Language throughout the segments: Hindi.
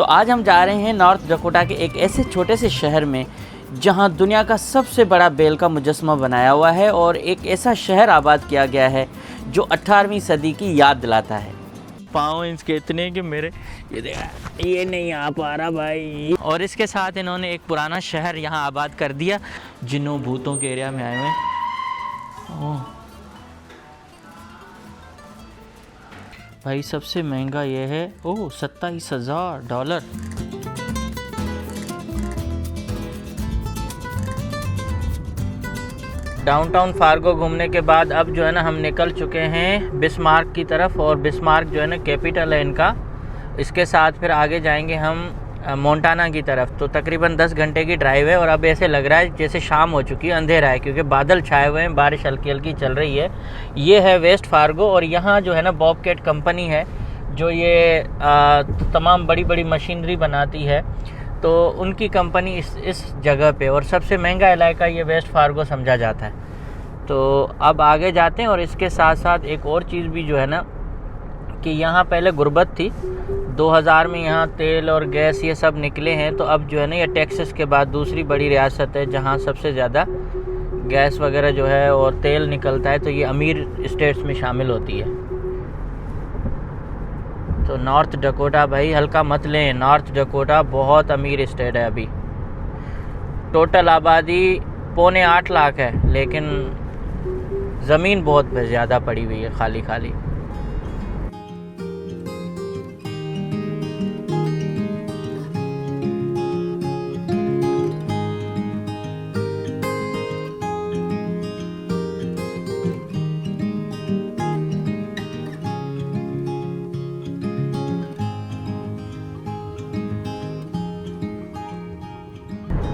तो आज हम जा रहे हैं नॉर्थ डकोटा के एक ऐसे छोटे से शहर में जहां दुनिया का सबसे बड़ा बेल का मुजस्समा बनाया हुआ है और एक ऐसा शहर आबाद किया गया है जो 18वीं सदी की याद दिलाता है। पाँव इसके इतने कि मेरे ये नहीं आ पा रहा भाई। और इसके साथ इन्होंने एक पुराना शहर यहाँ आबाद कर दिया जिन्हों भूतों के एरिया में आए हुए हैं। भाई सबसे महंगा ये है $27,000। डाउनटाउन फार्गो घूमने के बाद अब जो है ना हम निकल चुके हैं बिस्मार्क की तरफ, और बिस्मार्क जो है ना कैपिटल है इनका। इसके साथ फिर आगे जाएंगे हम मोंटाना की तरफ। तो तकरीबन 10 घंटे की ड्राइव है और अब ऐसे लग रहा है जैसे शाम हो चुकी है, अंधेरा है क्योंकि बादल छाए हुए हैं, बारिश हल्की हल्की चल रही है। ये है वेस्ट फार्गो और यहाँ जो है ना बॉबकैट कंपनी है जो ये तमाम बड़ी बड़ी मशीनरी बनाती है, तो उनकी कंपनी इस जगह पे, और सबसे महंगा इलाका ये वेस्ट फार्गो समझा जाता है। तो अब आगे जाते हैं। और इसके साथ साथ एक और चीज़ भी जो है ना कि यहाँ पहले गुर्बत थी। 2000 में यहाँ तेल और गैस ये सब निकले हैं, तो अब जो है ना ये टेक्सास के बाद दूसरी बड़ी रियासत है जहाँ सबसे ज़्यादा गैस वगैरह जो है और तेल निकलता है, तो ये अमीर स्टेट्स में शामिल होती है। तो नॉर्थ डकोटा भाई हल्का मत लें, नॉर्थ डकोटा बहुत अमीर स्टेट है। अभी टोटल आबादी 7.25 लाख है, लेकिन ज़मीन बहुत ज़्यादा पड़ी हुई है खाली खाली।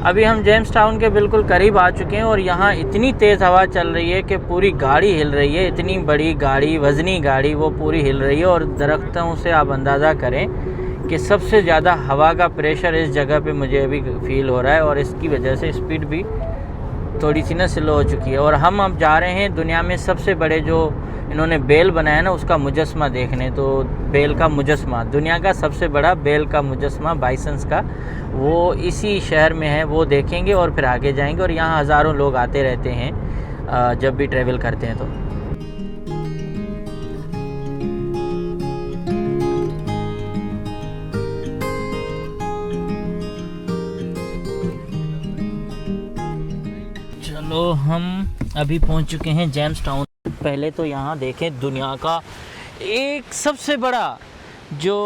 अभी हम जेम्स टाउन के बिल्कुल करीब आ चुके हैं और यहाँ इतनी तेज़ हवा चल रही है कि पूरी गाड़ी हिल रही है। इतनी बड़ी गाड़ी, वज़नी गाड़ी, वो पूरी हिल रही है। और दरख्तों से आप अंदाज़ा करें कि सबसे ज़्यादा हवा का प्रेशर इस जगह पे मुझे अभी फील हो रहा है और इसकी वजह से स्पीड भी थोड़ी सी ना स्लो हो चुकी है। और हम अब जा रहे हैं दुनिया में सबसे बड़े जो इन्होंने बेल बनाया ना उसका मुजस्समा देखने। तो बेल का मुजस्समा, दुनिया का सबसे बड़ा बेल का मुजस्समा बाइसन्स का, वो इसी शहर में है, वो देखेंगे और फिर आगे जाएंगे। और यहाँ हज़ारों लोग आते रहते हैं जब भी ट्रैवल करते हैं। तो चलो हम अभी पहुँच चुके हैं जेम्स टाउन। पहले तो यहाँ देखें दुनिया का एक सबसे बड़ा जो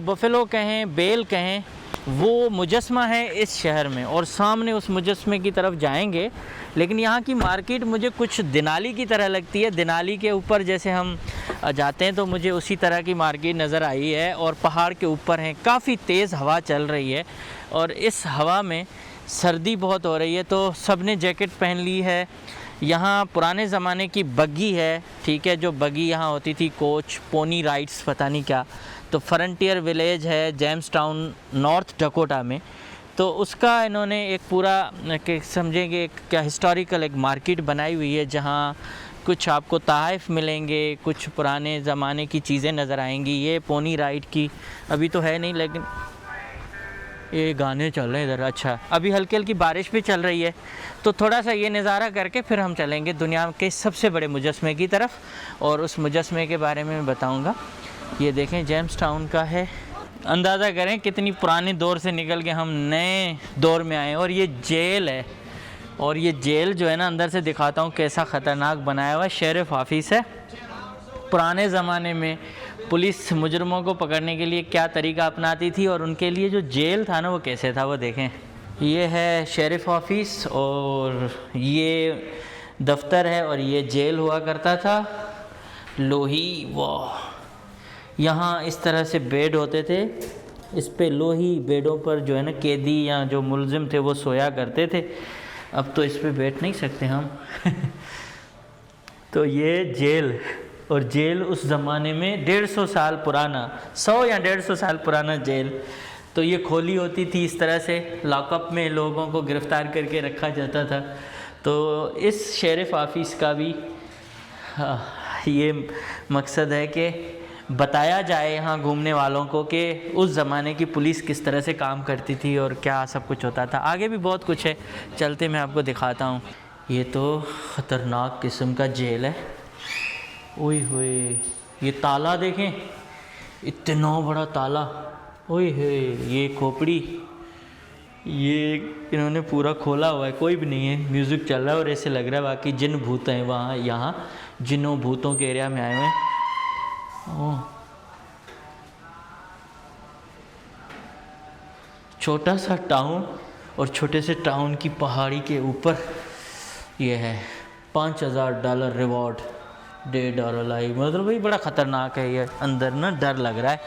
बफेलो कहें, बेल कहें, वो मुजस्समा है इस शहर में। और सामने उस मुजस्समे की तरफ जाएंगे। लेकिन यहाँ की मार्केट मुझे कुछ दिनाली की तरह लगती है। दिनाली के ऊपर जैसे हम जाते हैं तो मुझे उसी तरह की मार्केट नज़र आई है। और पहाड़ के ऊपर हैं, काफ़ी तेज़ हवा चल रही है और इस हवा में सर्दी बहुत हो रही है, तो सब ने जैकेट पहन ली है। यहाँ पुराने ज़माने की बग्गी है, ठीक है, जो बग्गी यहाँ होती थी, कोच, पोनी राइड्स, पता नहीं क्या। तो फ्रंटियर विलेज है जेम्स टाउन नॉर्थ डकोटा में, तो उसका इन्होंने एक पूरा समझेंगे एक क्या हिस्टोरिकल एक मार्केट बनाई हुई है जहाँ कुछ आपको तोहफ़े मिलेंगे, कुछ पुराने ज़माने की चीज़ें नज़र आएंगी। ये पोनी राइड की अभी तो है नहीं, लेकिन ये गाने चल रहे हैं इधर। अच्छा, अभी हल्की हल्की बारिश भी चल रही है, तो थोड़ा सा ये नज़ारा करके फिर हम चलेंगे दुनिया के सबसे बड़े मुजस्समे की तरफ और उस मुजस्समे के बारे में मैं बताऊंगा। ये देखें जेम्स टाउन का है, अंदाज़ा करें कितनी पुराने दौर से निकल के हम नए दौर में आए। और ये जेल है, और ये जेल जो है ना अंदर से दिखाता हूँ कैसा ख़तरनाक बनाया हुआ है। शेरिफ ऑफिस है। पुराने ज़माने में पुलिस मुजरमों को पकड़ने के लिए क्या तरीका अपनाती थी और उनके लिए जो जेल था ना वो कैसे था, वो देखें। ये है शेरिफ ऑफिस और ये दफ्तर है और ये जेल हुआ करता था। लोही, वाह, यहाँ इस तरह से बेड होते थे, इस पे लोही बेडों पर जो है ना कैदी या जो मुलजिम थे वो सोया करते थे। अब तो इस पे बैठ नहीं सकते हम तो ये जेल, और जेल उस ज़माने में 150 साल पुराना, 100 या 150 साल पुराना जेल। तो ये खोली होती थी, इस तरह से लॉकअप में लोगों को गिरफ़्तार करके रखा जाता था। तो इस शेरिफ ऑफिस का भी ये मकसद है कि बताया जाए यहाँ घूमने वालों को कि उस ज़माने की पुलिस किस तरह से काम करती थी और क्या सब कुछ होता था। आगे भी बहुत कुछ है, चलते मैं आपको दिखाता हूँ। ये तो ख़तरनाक किस्म का जेल है। ओए होए, ये ताला देखें, इतना बड़ा ताला। ओए होए, ये खोपड़ी, ये इन्होंने पूरा खोला हुआ है, कोई भी नहीं है, म्यूज़िक चल रहा है और ऐसे लग रहा है बाकी जिन भूत हैं वहाँ, यहाँ जिनों भूतों के एरिया में आए हुए हैं। ओह, छोटा सा टाउन और छोटे से टाउन की पहाड़ी के ऊपर ये है। $5000 रिवॉर्ड, डेड और अलाइव। मतलब भाई बड़ा ख़तरनाक है ये, अंदर ना डर लग रहा है।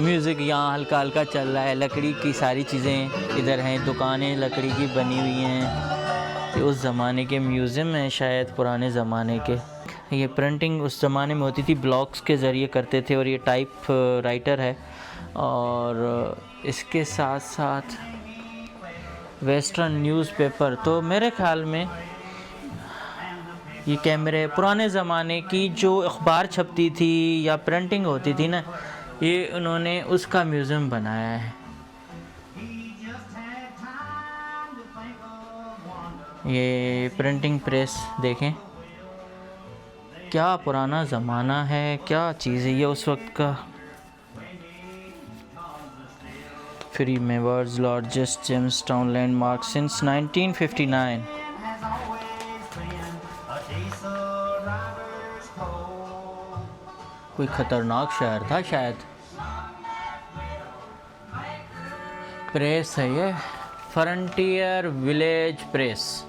म्यूज़िक यहाँ हल्का हल्का चल रहा है, लकड़ी की सारी चीज़ें इधर हैं, दुकानें लकड़ी की बनी हुई हैं। ये उस ज़माने के म्यूज़ियम हैं शायद, पुराने ज़माने के। ये प्रिंटिंग उस ज़माने में होती थी, ब्लॉक्स के ज़रिए करते थे और ये टाइप राइटर है। और इसके साथ साथ वेस्टर्न न्यूज़पेपर, तो मेरे ख़्याल में ये कैमरे पुराने ज़माने की जो अखबार छपती थी या प्रिंटिंग होती थी ना, ये उन्होंने उसका म्यूज़ियम बनाया है। ये प्रिंटिंग प्रेस देखें, क्या पुराना ज़माना है, क्या चीज़ है ये उस वक्त का। फ्री मेवर्स लार्जेस्ट जेम्सटाउन लैंडमार्क सिंस 1959। कोई ख़तरनाक शहर था शायद। प्रेस है ये, फ्रंटियर विलेज प्रेस।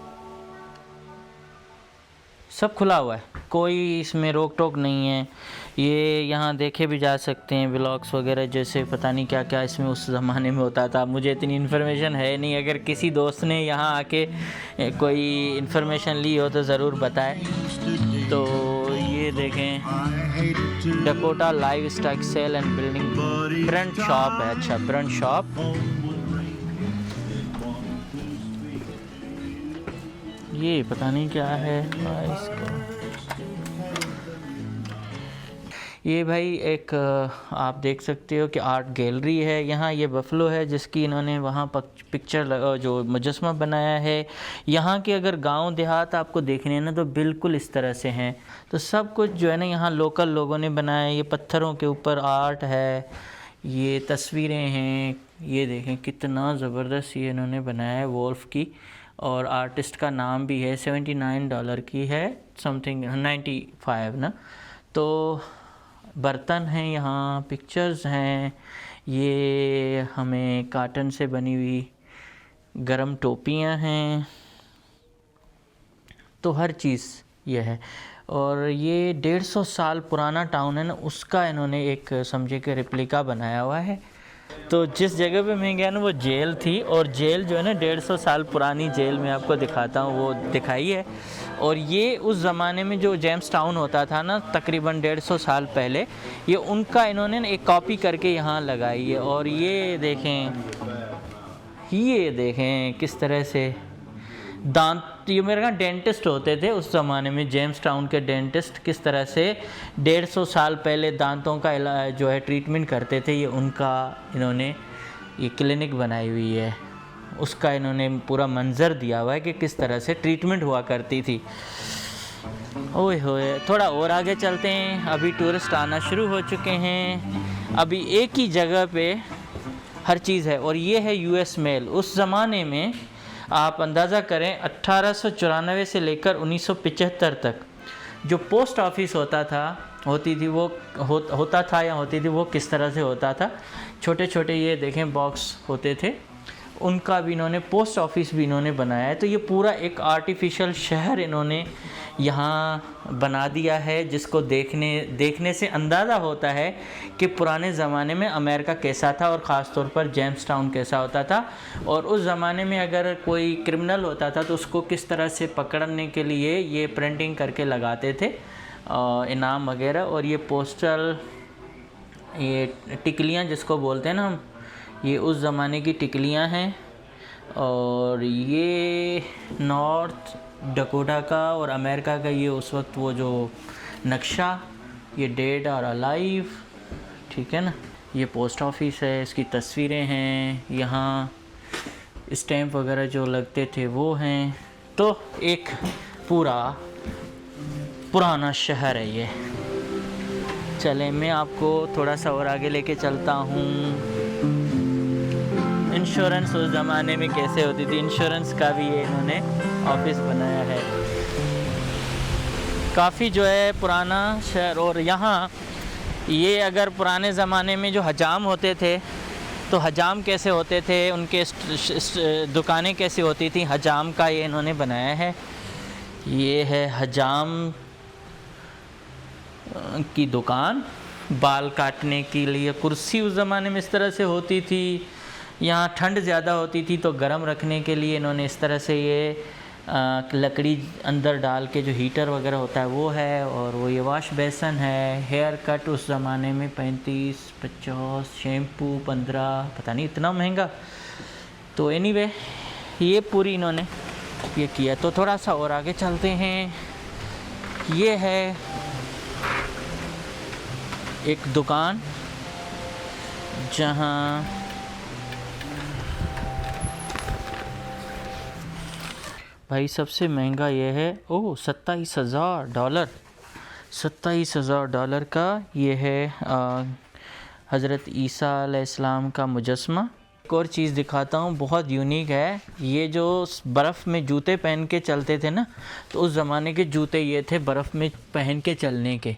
सब खुला हुआ है, कोई इसमें रोक टोक नहीं है। ये यहाँ देखे भी जा सकते हैं व्लॉग्स वगैरह, जैसे पता नहीं क्या क्या इसमें उस ज़माने में होता था। मुझे इतनी इन्फॉर्मेशन है नहीं, अगर किसी दोस्त ने यहाँ आके कोई इन्फॉर्मेशन ली हो तो ज़रूर बताएं। तो ये देखें, Dakota livestock sale and building print shop है। अच्छा, प्रिंट शॉप। ये पता नहीं क्या है इसका। ये भाई एक आप देख सकते हो कि आर्ट गैलरी है यहाँ। ये बफलो है जिसकी इन्होंने वहाँ पिक्चर जो मुजस्मा बनाया है। यहाँ के अगर गांव देहात आपको देखने हैं ना तो बिल्कुल इस तरह से हैं। तो सब कुछ जो है ना यहाँ लोकल लोगों ने बनाया है। ये पत्थरों के ऊपर आर्ट है, ये तस्वीरें हैं। ये देखें कितना ज़बरदस्त ये इन्होंने बनाया है वोल्फ की, और आर्टिस्ट का नाम भी है। $79 की है, समथिंग 95 ना। तो बर्तन हैं यहाँ, पिक्चर्स हैं। ये हमें काटन से बनी हुई गरम टोपियाँ हैं। तो हर चीज़ ये है। और ये 150 साल पुराना टाउन है ना, उसका इन्होंने एक समझे कि रेप्लिका बनाया हुआ है। तो जिस जगह पे मैं गया ना वो जेल थी, और जेल जो है ना 150 साल पुरानी जेल मैं आपको दिखाता हूँ, वो दिखाई है। और ये उस ज़माने में जो जेम्स टाउन होता था ना तकरीबन 150 साल पहले, ये उनका इन्होंने एक कॉपी करके यहाँ लगाई है। और ये देखें किस तरह से दांत, ये मेरे यहाँ डेंटिस्ट होते थे उस ज़माने में, जेम्स टाउन के डेंटिस्ट किस तरह से 150 साल पहले दांतों का इलाज जो है ट्रीटमेंट करते थे। ये उनका इन्होंने ये क्लिनिक बनाई हुई है, उसका इन्होंने पूरा मंजर दिया हुआ है कि किस तरह से ट्रीटमेंट हुआ करती थी। ओए होए, थोड़ा और आगे चलते हैं। अभी टूरिस्ट आना शुरू हो चुके हैं। अभी एक ही जगह पे हर चीज़ है। और ये है US मेल। उस ज़माने में आप अंदाज़ा करें 1894 से लेकर 1975 तक जो पोस्ट ऑफिस होता थी वो किस तरह से होता था। छोटे छोटे ये देखें बॉक्स होते थे, उनका भी इन्होंने पोस्ट ऑफिस भी इन्होंने बनाया है। तो ये पूरा एक आर्टिफिशियल शहर इन्होंने यहाँ बना दिया है, जिसको देखने से अंदाज़ा होता है कि पुराने ज़माने में अमेरिका कैसा था और ख़ास तौर पर जेम्स टाउन कैसा होता था। और उस ज़माने में अगर कोई क्रिमिनल होता था तो उसको किस तरह से पकड़ने के लिए ये प्रिंटिंग करके लगाते थे इनाम वगैरह। और ये पोस्टल, ये टिकलियाँ जिसको बोलते हैं ना हम, ये उस ज़माने की टिकलियाँ हैं। और ये नॉर्थ डकोटा का और अमेरिका का ये उस वक्त वो जो नक्शा, ये डेड और अलाइव। ठीक है ना। ये पोस्ट ऑफिस है, इसकी तस्वीरें हैं, यहाँ स्टैम्प वगैरह जो लगते थे वो हैं। तो एक पूरा पुराना शहर है ये। चले मैं आपको थोड़ा सा और आगे लेके चलता हूँ। इंश्योरेंस उस ज़माने में कैसे होती थी, इंश्योरेंस का भी ये इन्होंने ऑफिस बनाया है। काफ़ी जो है पुराना शहर। और यहाँ ये अगर पुराने ज़माने में जो हजाम होते थे तो हजाम कैसे होते थे, उनके दुकानें कैसी होती थी, हजाम का ये इन्होंने बनाया है। ये है हजाम की दुकान, बाल काटने के लिए कुर्सी उस ज़माने में इस तरह से होती थी। यहाँ ठंड ज़्यादा होती थी तो गर्म रखने के लिए इन्होंने इस तरह से ये लकड़ी अंदर डाल के जो हीटर वगैरह होता है वो है। और वो ये वॉश बेसन है। हेयर कट उस ज़माने में 35-50, शैम्पू 15, पता नहीं इतना महंगा। तो एनीवे ये पूरी इन्होंने ये किया। तो थोड़ा सा और आगे चलते हैं। ये है एक दुकान जहाँ भाई सबसे महंगा ये है, ओह $27,000, $27,000 का ये है हज़रत ईसा अलैहिस्सलाम का मुजस्मा। एक और चीज़ दिखाता हूँ, बहुत यूनिक है। ये जो बर्फ़ में जूते पहन के चलते थे ना, तो उस ज़माने के जूते ये थे बर्फ़ में पहन के चलने के।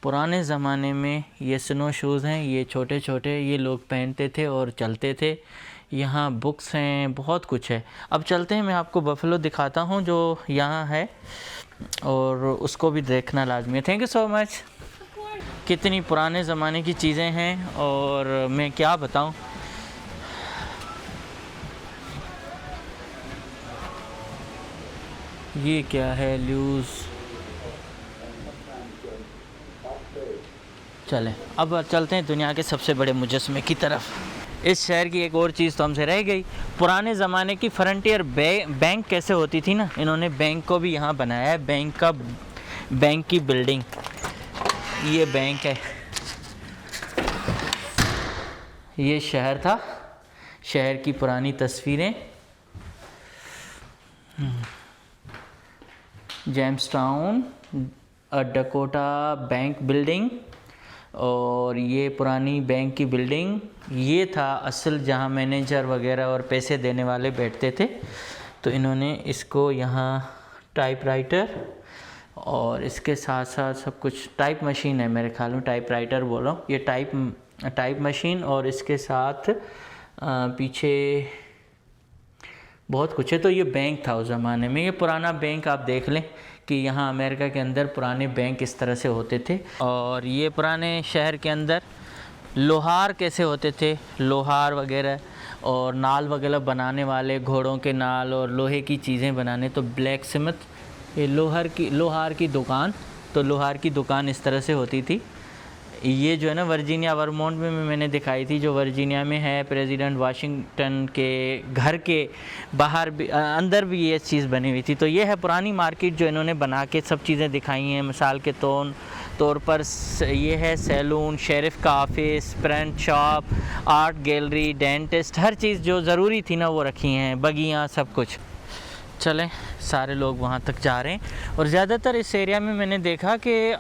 पुराने ज़माने में ये स्नो शूज़ हैं, ये छोटे छोटे ये लोग पहनते थे और चलते थे। यहाँ बुक्स हैं, बहुत कुछ है। अब चलते हैं, मैं आपको बफेलो दिखाता हूँ जो यहाँ है, और उसको भी देखना लाजमी है। Thank you so much. कितनी पुराने ज़माने की चीज़ें हैं और मैं क्या बताऊँ। ये क्या है, लूज़। चलें अब चलते हैं दुनिया के सबसे बड़े मुजस्मे की तरफ। इस शहर की एक और चीज़ तो हमसे रह गई, पुराने ज़माने की फ्रंटियर बैंक कैसे होती थी ना, इन्होंने बैंक को भी यहाँ बनाया है। बैंक की बिल्डिंग, ये बैंक है। ये शहर था, शहर की पुरानी तस्वीरें। Jamestown Dakota bank building. और ये पुरानी बैंक की बिल्डिंग, ये था असल जहाँ मैनेजर वगैरह और पैसे देने वाले बैठते थे। तो इन्होंने इसको यहाँ टाइपराइटर और इसके साथ साथ सब कुछ, टाइप मशीन है मेरे ख्याल में, टाइपराइटर बोलो, ये टाइप मशीन, और इसके साथ पीछे बहुत कुछ है। तो ये बैंक था उस ज़माने में। ये पुराना बैंक आप देख लें कि यहाँ अमेरिका के अंदर पुराने बैंक इस तरह से होते थे। और ये पुराने शहर के अंदर लोहार कैसे होते थे, लोहार वगैरह और नाल वगैरह बनाने वाले, घोड़ों के नाल और लोहे की चीज़ें बनाने। तो ब्लैक स्मिथ, ये लोहार की दुकान। तो लोहार की दुकान इस तरह से होती थी। ये जो है ना वर्जीनिया वर्मोंट में मैंने दिखाई थी, जो वर्जीनिया में है। प्रेसिडेंट वाशिंगटन के घर के बाहर भी, अंदर भी ये चीज़ बनी हुई थी। तो ये है पुरानी मार्केट जो इन्होंने बना के सब चीज़ें दिखाई हैं। मिसाल के तौर पर ये है सैलून, शेरिफ का office, print shop, art gallery, dentist, हर चीज़ जो ज़रूरी थी ना वो रखी हैं, बगियाँ, सब कुछ। चलें, सारे लोग वहाँ तक जा रहे हैं। और ज़्यादातर इस एरिया में मैंने देखा कि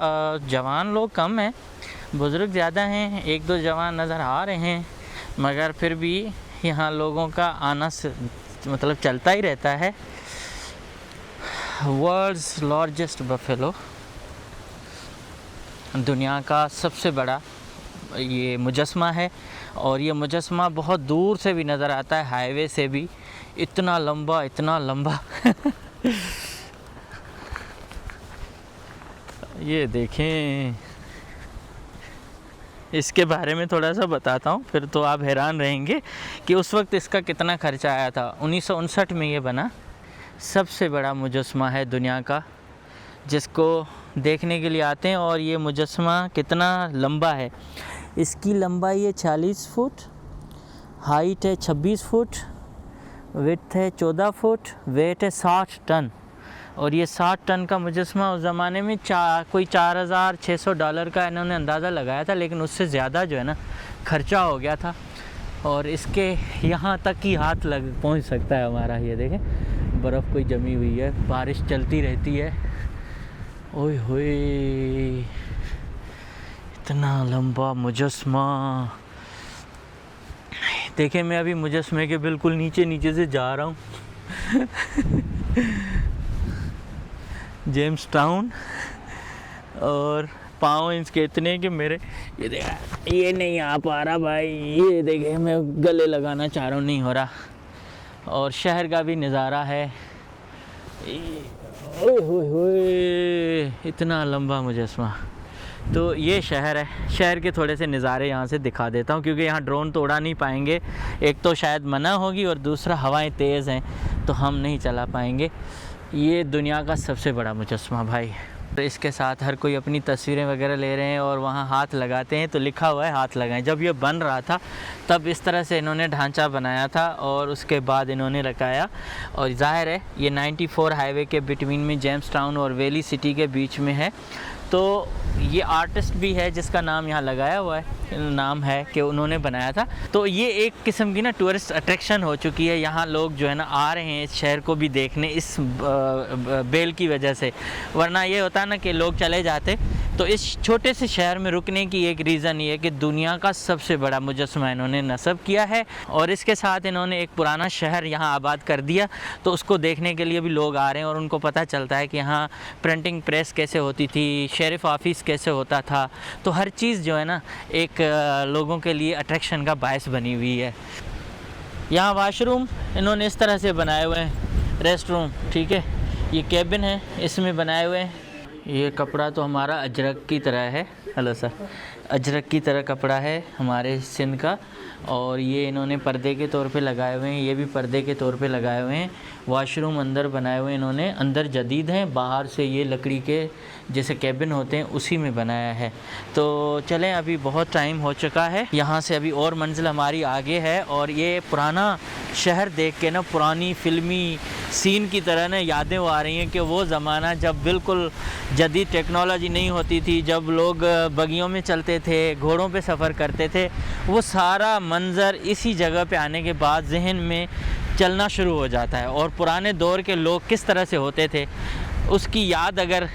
जवान लोग कम हैं, बुज़ुर्ग ज़्यादा हैं। एक दो जवान नज़र आ रहे हैं, मगर फिर भी यहाँ लोगों का आना मतलब चलता ही रहता है। वर्ल्ड्स लार्जेस्ट बफेलो, दुनिया का सबसे बड़ा ये मुजस्मा है। और ये मुजस्मा बहुत दूर से भी नज़र आता है, हाईवे से भी। इतना लंबा, इतना लंबा ये देखें। इसके बारे में थोड़ा सा बताता हूँ, फिर तो आप हैरान रहेंगे कि उस वक्त इसका कितना खर्चा आया था। 1959 में ये बना। सबसे बड़ा मुजस्मा है दुनिया का, जिसको देखने के लिए आते हैं। और ये मुजस्मा कितना लंबा है, इसकी लंबाई है 40 फुट, हाइट है 26 फुट, विड्थ है 14 फुट, वेट है 60 टन। और ये 60 टन का मुजस्समा उस ज़माने में कोई $4,600 का इन्होंने अंदाज़ा लगाया था, लेकिन उससे ज़्यादा जो है ना खर्चा हो गया था। और इसके यहाँ तक ही हाथ लग पहुँच सकता है हमारा। ये देखें बर्फ़ कोई जमी हुई है, बारिश चलती रहती है। ओए होए, इतना लंबा मुजस्समा। देखें मैं अभी मुजस्समे के बिल्कुल नीचे से जा रहा हूँ जेम्स टाउन, और पाँव इसके इतने कि मेरे ये नहीं आ पा रहा भाई। ये देखे मैं गले लगाना चाह रहा हूँ, नहीं हो रहा। और शहर का भी नज़ारा है। ओए होए होए, इतना लंबा मुजस्समा। तो ये शहर है। शहर के थोड़े से नज़ारे यहाँ से दिखा देता हूँ, क्योंकि यहाँ ड्रोन तो उड़ा नहीं पाएंगे। एक तो शायद मना होगी, और दूसरा हवाएं तेज़ हैं तो हम नहीं चला पाएंगे। ये दुनिया का सबसे बड़ा मुजस्समा भाई। तो इसके साथ हर कोई अपनी तस्वीरें वगैरह ले रहे हैं और वहाँ हाथ लगाते हैं, तो लिखा हुआ है हाथ लगाएं। जब ये बन रहा था तब इस तरह से इन्होंने ढांचा बनाया था, और उसके बाद इन्होंने लगाया। और ज़ाहिर है ये 94 हाईवे के बिटवीन में जेम्स टाउन और वैली सिटी के बीच में है। तो ये आर्टिस्ट भी है जिसका नाम यहाँ लगाया हुआ है, नाम है कि उन्होंने बनाया था। तो ये एक किस्म की ना टूरिस्ट अट्रैक्शन हो चुकी है। यहाँ लोग जो है ना आ रहे हैं इस शहर को भी देखने, इस बेल की वजह से। वरना ये होता है ना कि लोग चले जाते। तो इस छोटे से शहर में रुकने की एक रीज़न ये है कि दुनिया का सबसे बड़ा मुजस्समा इन्होंने नस्ब किया है, और इसके साथ इन्होंने एक पुराना शहर यहाँ आबाद कर दिया। तो उसको देखने के लिए भी लोग आ रहे हैं, और उनको पता चलता है कि यहाँ प्रिंटिंग प्रेस कैसे होती थी, शेरिफ ऑफिस कैसे होता था। तो हर चीज़ जो है ना एक लोगों के लिए अट्रैक्शन का बायस बनी हुई है। यहाँ वाशरूम इन्होंने इस तरह से बनाए हुए हैं, रेस्ट रूम, ठीक है। ये केबिन है, इसमें बनाए हुए हैं। ये कपड़ा तो हमारा अजरक की तरह है। हेलो सर, अजरक की तरह कपड़ा है हमारे सिंध का। और ये इन्होंने पर्दे के तौर पे लगाए हुए हैं, ये भी पर्दे के तौर पे लगाए हुए हैं। वॉशरूम अंदर बनाए हुए हैं इन्होंने, अंदर जदीद हैं, बाहर से ये लकड़ी के जैसे केबिन होते हैं उसी में बनाया है। तो चलें, अभी बहुत टाइम हो चुका है, यहाँ से अभी और मंजिल हमारी आगे है। और ये पुराना शहर देख के ना पुरानी फिल्मी सीन की तरह ना यादें आ रही हैं कि वो ज़माना जब बिल्कुल जदीद टेक्नोलॉजी नहीं होती थी, जब लोग बगियों में चलते थे, घोड़ों पे सफ़र करते थे। वो सारा मंज़र इसी जगह पे आने के बाद जहन में चलना शुरू हो जाता है। और पुराने दौर के लोग किस तरह से होते थे उसकी याद अगर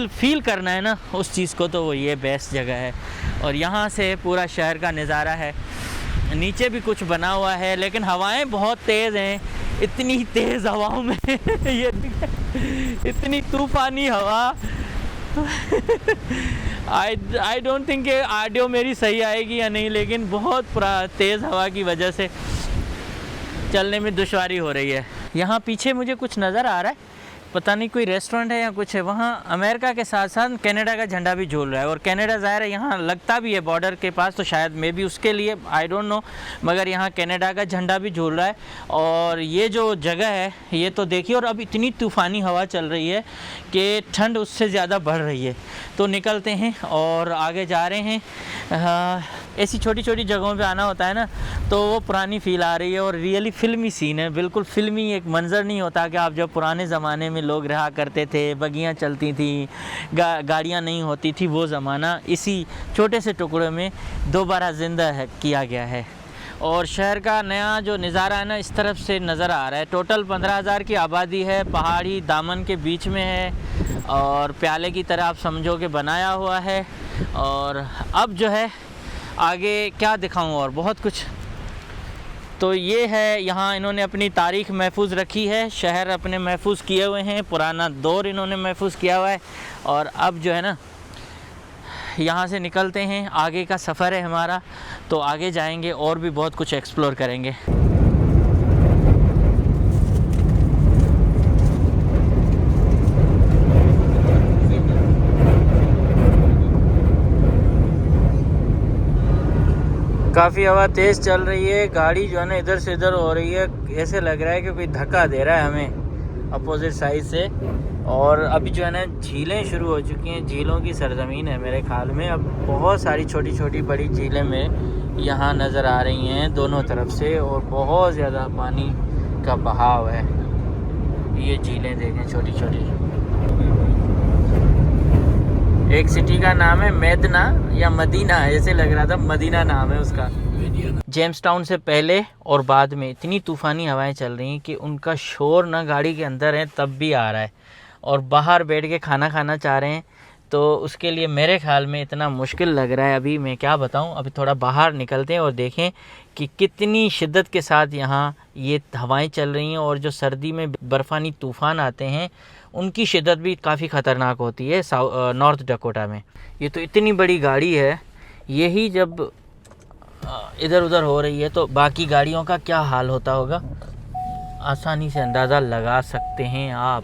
फील करना है ना उस चीज़ को, तो वो ये बेस्ट जगह है। और यहाँ से पूरा शहर का नज़ारा है। नीचे भी कुछ बना हुआ है, लेकिन हवाएं बहुत तेज़ हैं। इतनी तेज़ हवाओं में ये इतनी तूफ़ानी हवा आई डोंट थिंक कि ऑडियो मेरी सही आएगी या नहीं, लेकिन बहुत तेज़ हवा की वजह से चलने में दुश्वारी हो रही है। यहाँ पीछे मुझे कुछ नज़र आ रहा है, पता नहीं कोई रेस्टोरेंट है या कुछ है। वहाँ अमेरिका के साथ साथ कनाडा का झंडा भी झूल रहा है, और कनाडा ज़ाहिर है यहाँ लगता भी है बॉर्डर के पास, तो शायद मे बी उसके लिए, आई डोंट नो, मगर यहाँ कनाडा का झंडा भी झूल रहा है। और ये जो जगह है ये तो देखिए, और अब इतनी तूफ़ानी हवा चल रही है कि ठंड उससे ज़्यादा बढ़ रही है। तो निकलते हैं और आगे जा रहे हैं। ऐसी छोटी छोटी जगहों पे आना होता है ना, तो वो पुरानी फ़ील आ रही है। और रियली फ़िल्मी सीन है, बिल्कुल फ़िल्मी एक मंज़र नहीं होता कि आप जब पुराने ज़माने में लोग रहा करते थे, बगियां चलती थी, गाड़ियां नहीं होती थी, वो ज़माना इसी छोटे से टुकड़े में दोबारा ज़िंदा किया गया है। और शहर का नया जो नज़ारा है ना इस तरफ से नज़र आ रहा है। टोटल 15,000 की आबादी है, पहाड़ी दामन के बीच में है, और प्याले की तरह आप समझो कि बनाया हुआ है। और अब जो है आगे क्या दिखाऊं, और बहुत कुछ। तो ये है, यहाँ इन्होंने अपनी तारीख़ महफूज रखी है, शहर अपने महफूज किए हुए हैं, पुराना दौर इन्होंने महफूज किया हुआ है। और अब जो है ना यहाँ से निकलते हैं, आगे का सफ़र है हमारा, तो आगे जाएंगे और भी बहुत कुछ एक्सप्लोर करेंगे। काफ़ी हवा तेज़ चल रही है, गाड़ी जो है ना इधर से इधर हो रही है, ऐसे लग रहा है कि कोई धक्का दे रहा है हमें अपोजिट साइड से। और अभी जो है ना झीलें शुरू हो चुकी हैं, झीलों की सरजमीन है मेरे ख्याल में। अब बहुत सारी छोटी छोटी बड़ी झीलें में यहाँ नज़र आ रही हैं दोनों तरफ से, और बहुत ज़्यादा पानी का बहाव है। ये झीलें देखें छोटी छोटी। एक सिटी का नाम है मेदना या मदीना, ऐसे लग रहा था मदीना नाम है उसका। जेम्स टाउन से पहले और बाद में इतनी तूफ़ानी हवाएं चल रही हैं कि उनका शोर ना गाड़ी के अंदर है तब भी आ रहा है, और बाहर बैठ के खाना खाना चाह रहे हैं तो उसके लिए मेरे ख्याल में इतना मुश्किल लग रहा है। अभी मैं क्या बताऊं, अभी थोड़ा बाहर निकलते हैं और देखें कि कितनी शिद्दत के साथ यहाँ ये हवाएं चल रही हैं, और जो सर्दी में बर्फ़ानी तूफ़ान आते हैं उनकी शिद्दत भी काफ़ी ख़तरनाक होती है नॉर्थ डकोटा में। ये तो इतनी बड़ी गाड़ी है, यही जब इधर उधर हो रही है तो बाकी गाड़ियों का क्या हाल होता होगा, आसानी से अंदाज़ा लगा सकते हैं आप।